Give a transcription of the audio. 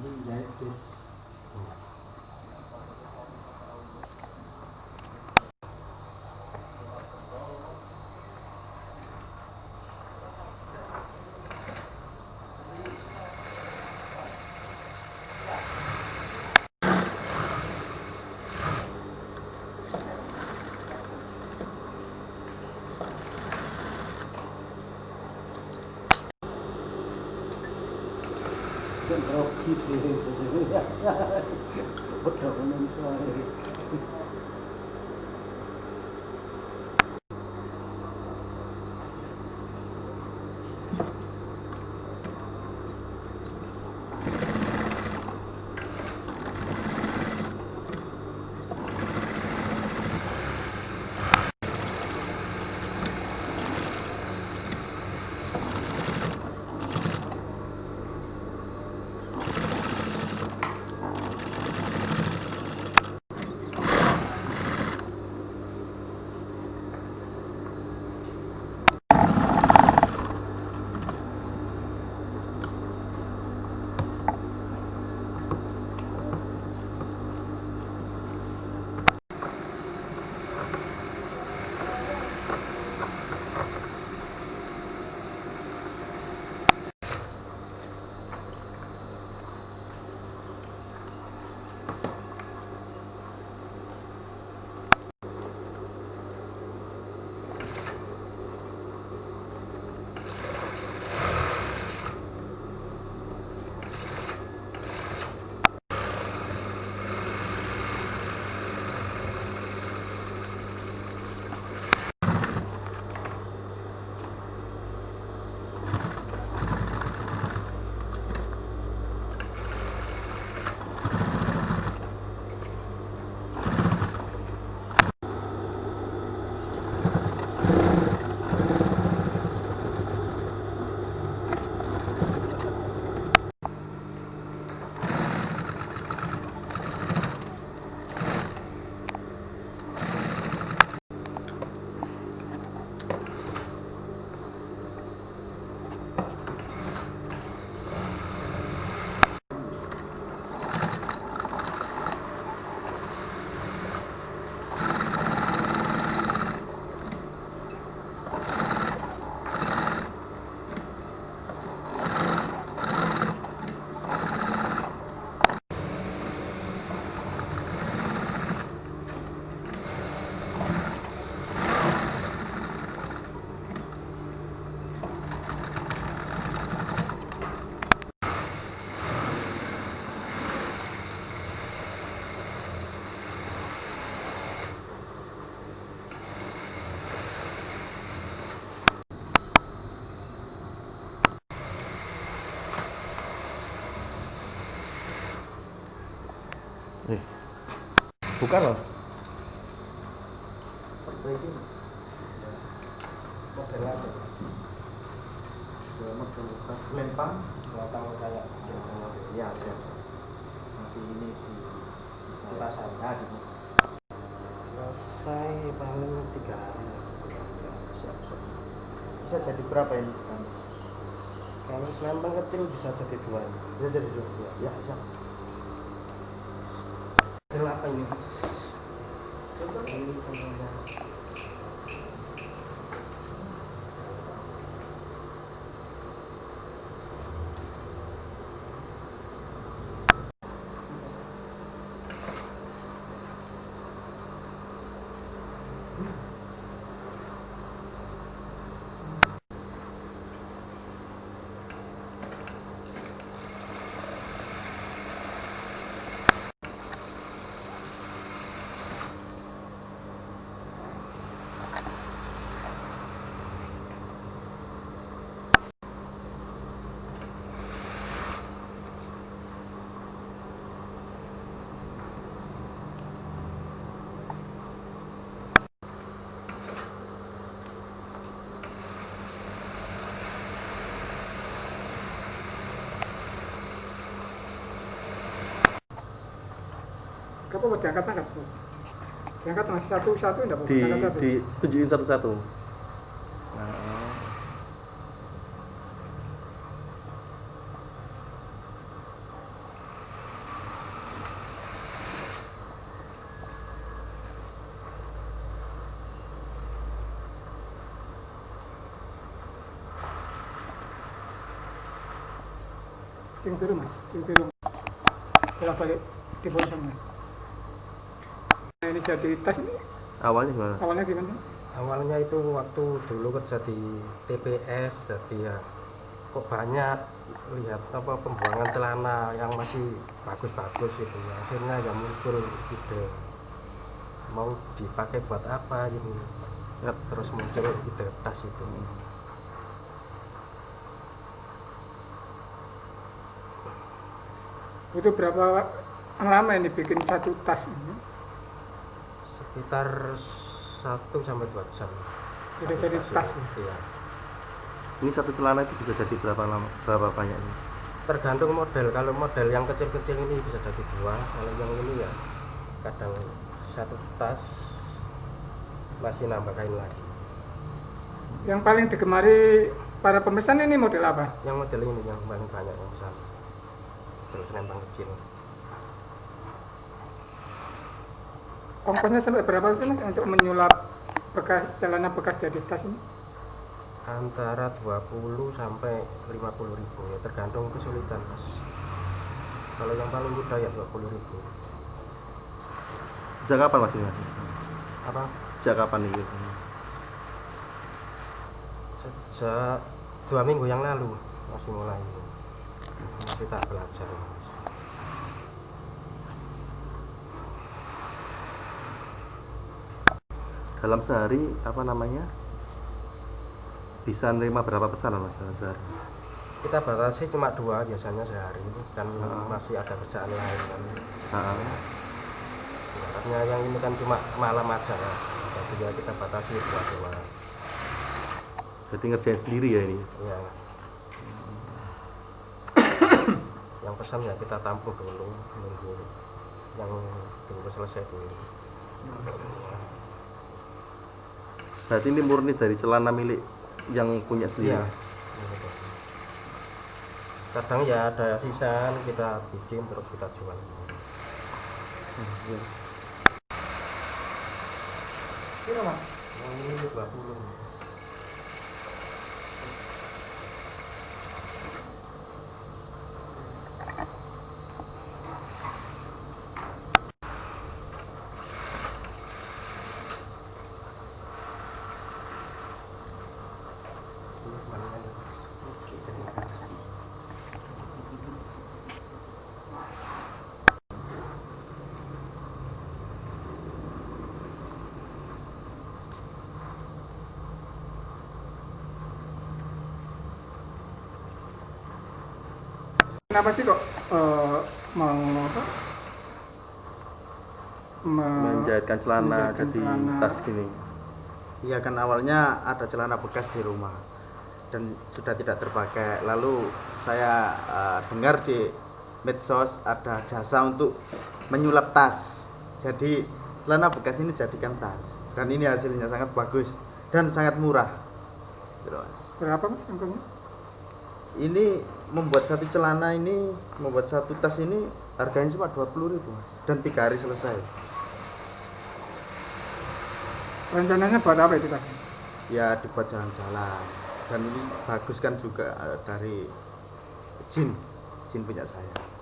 nanti jahit tuh. Grogi sih, biasa. Udah menungso. Bukan loh. Perbaiki model apa? Model bekas lempang kalau kayak biasanya. Ya, siap. Nanti ini dipasang. Nah, dipasang. Selesai paling 3 hari. Siap. Bisa jadi berapa ini? Kalau lempang kecil bisa jadi 2. Bisa jadi 2. Ya, siap. Apa ini? Ini Apa mau diangkat-angkat? Diangkat mas satu-satu enggak apa-apa. Ditunjukin satu-satu. Sing biru mas, sing biru. Bolak balik di bawah mas. Nah, ini jadi tas ini Awalnya gimana? awalnya gimana? Awalnya itu waktu dulu kerja di TPS, jadi ya kok banyak lihat apa pembuangan celana yang masih bagus-bagus gitu ya. Akhirnya ya muncul ide mau dipakai buat apa ini. Ya, terus muncul ide tas itu. Itu berapa lama ini bikin satu tas ini? Sekitar 1 sampai 2 jam. Udah jadi tas ya? Iya. Ini satu celana itu bisa jadi berapa lama? Berapa banyaknya? Tergantung model. Kalau model yang kecil-kecil ini bisa jadi 2. Kalau yang ini ya kadang satu tas masih nambah kain lagi. Yang paling digemari para pemesan ini model apa? Yang model ini yang paling banyak yang besar. Terus nempang kecil. Ongkosnya sampai berapa sih mas untuk menyulap bekas celana bekas jadi tas ini? Antara 20 sampai 50 ribu ya, tergantung kesulitan mas. Kalau yang paling mudah ya 20 ribu. Sejak kapan mas ini? Apa? Sejak kapan ini? Sejak 2 minggu yang lalu masih mulai kita belajar mas. Dalam sehari apa namanya? Bisa nerima berapa pesanan mas dalam sehari? Kita batasi cuma 2 biasanya sehari kan masih ada kerjaan lain kan. Karena yang ini kan cuma malam aja ya. Jadi ya kita batasi 2. Jadi ngerjain sendiri ya ini? Ya. Yang pesan ya kita tampung dulu, nunggu yang dulu selesai dulu. Berarti ini murni dari celana milik yang punya sendiri? Iya. Kadang ya ada sisa kita bikin terus kita jual. Iya mas. Yang ini 20. Kenapa sih kok mau apa? Menjahitkan celana menjahitkan jadi celana. tas gini. Iya kan awalnya ada celana bekas di rumah dan sudah tidak terpakai. Lalu saya dengar di medsos ada jasa untuk menyulap tas. Jadi celana bekas ini jadikan tas. Dan ini hasilnya sangat bagus dan sangat murah. Terus Berapa mas ongkosnya? ini membuat satu celana ini, membuat satu tas ini harganya cuma 20.000 dan 3 hari selesai. Rencananya buat apa itu tas? Ya dibuat jalan-jalan dan ini bagus kan juga dari jin punya saya.